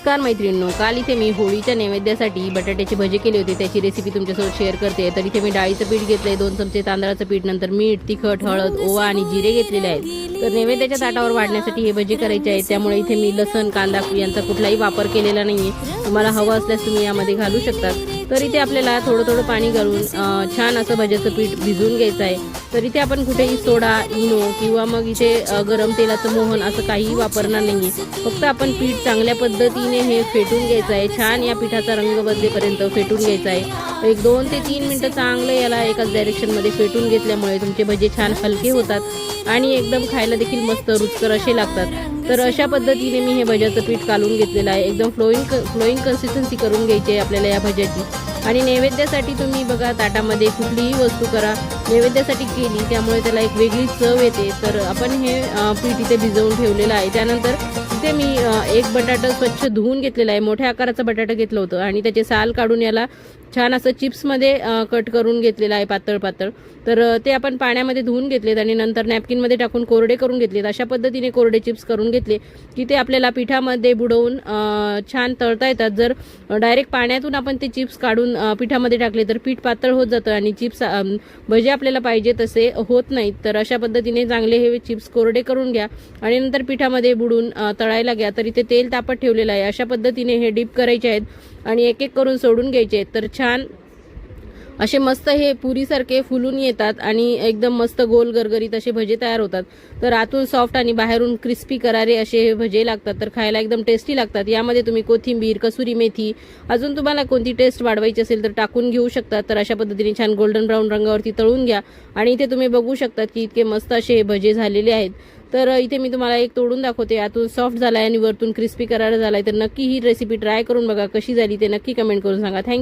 नमस्कार मैत्रिणींनो, काल इथे मी होळीच्या नैवेद्यासाठी बटाट्याची भजी केली होती। त्याची रेसिपी तुमच्यासोबत शेअर करते। तर इथे मी डाळीचं पीठ घेतलंय, 2 चमचे तांदळाचं पीठ, नंतर मीठ, तिखट, हळद, ओवा आणि जिरे घेतलेले आहेत। तर नैवेद्याच्या ताटावर वाढण्यासाठी हे भजी करायचे आहे, त्यामुळे इथे मी लसण, कांदा यांचा कुठलाही वापर केलेला नाहीये। तुम्हाला हवं असल्यास तुम्ही यामध्ये घालू शकता। तर इथे आपल्याला थोडं पाणी घालून छान असं भज्याचं पीठ भिजवून घ्यायचं आहे। तर इथे आपण कुठेही सोडा, इनो किंवा मग इथे गरम तेलाचं मोहन असं काहीही वापरणार नाहीये। फक्त आपण पीठ चांगल्या पद्धतीने हे फेटून घ्यायचं आहे। छान या पिठाचा रंग बदलेपर्यंत फेटून घ्यायचा आहे। एक 2 ते 3 मिनिटं चांगलं याला एकाच डायरेक्शनमध्ये फेटून घेतल्यामुळे तुमचे भजे छान हलके होतात आणि एकदम खायला देखील मस्त रुचकर असे लागतात। तर अशा पद्धतीने मी हे भज्याचं पीठ कालून घेतलेलं आहे। एकदम फ्लोईंग कन्सिस्टन्सी करून घ्यायची आहे आपल्याला या भज्याची। आणि नैवेद्यासाठी तुम्ही बघा ताटामध्ये कुठलीही वस्तू करा, नैवेद्यासाठी केली त्यामुळे त्याला एक वेगळी चव येते। तर आपण हे पीठ इथे भिजवून ठेवलेलं आहे। त्यानंतर इथे मी एक बटाटा स्वच्छ धुवून घेतलेला आहे। मोठ्या आकाराचा बटाटा घेतलं होतं आणि त्याचे साल काढून याला छान असं चिप्समध्ये कट करून घेतलेलं आहे, पातळ। तर ते आपण पाण्यामध्ये धुवून घेतलेत आणि नंतर नॅपकिनमध्ये टाकून कोरडे करून घेतलेत। अशा पद्धतीने कोरडे चिप्स करून घेतले की ते आपल्याला पिठामध्ये बुडवून छान तळता येतात। जर डायरेक्ट पाण्यातून आपण ते चिप्स काढून पिठामध्ये टाकले तर पीठ पातळ होत जातं आणि चिप्स भजे आपल्याला पाहिजे तसे होत नाहीत। तर अशा पद्धतीने चांगले हे चिप्स कोरडे करून घ्या आणि नंतर पिठामध्ये बुडून तळायला घ्या। तर इथे तेल तापत ठेवलेलं आहे। अशा पद्धतीने हे डीप करायचे आहेत आणि एक करून सोडून घ्यायचे आहेत। तर छान असे मस्त हे पुरीसारखे फुलून येतात आणि एकदम मस्त गोल गरगरीत असे भजे तयार होतात। तर आतून सॉफ्ट आणि बाहेरून क्रिस्पी करारे असे हे भजे लागतात। तर खायला एकदम टेस्टी लागतात। यामध्ये तुम्ही कोथिंबीर, कसुरी मेथी, अजून तुम्हाला कोणती टेस्ट वाढवायची असेल तर टाकून घेऊ शकता। तर अशा पद्धतीने छान गोल्डन ब्राऊन रंगावरती तळून घ्या आणि इथे तुम्ही बघू शकतात की इतके मस्त असे हे भजे झालेले आहेत। तर इथे मी तुम्हाला एक तोडून दाखवते। आतून सॉफ्ट झालाय आणि वरतून क्रिस्पी करारा झालाय। तर नक्की ही रेसिपी ट्राय करून बघा, कशी झाली ते नक्की कमेंट करून सांगा। थँक्यू।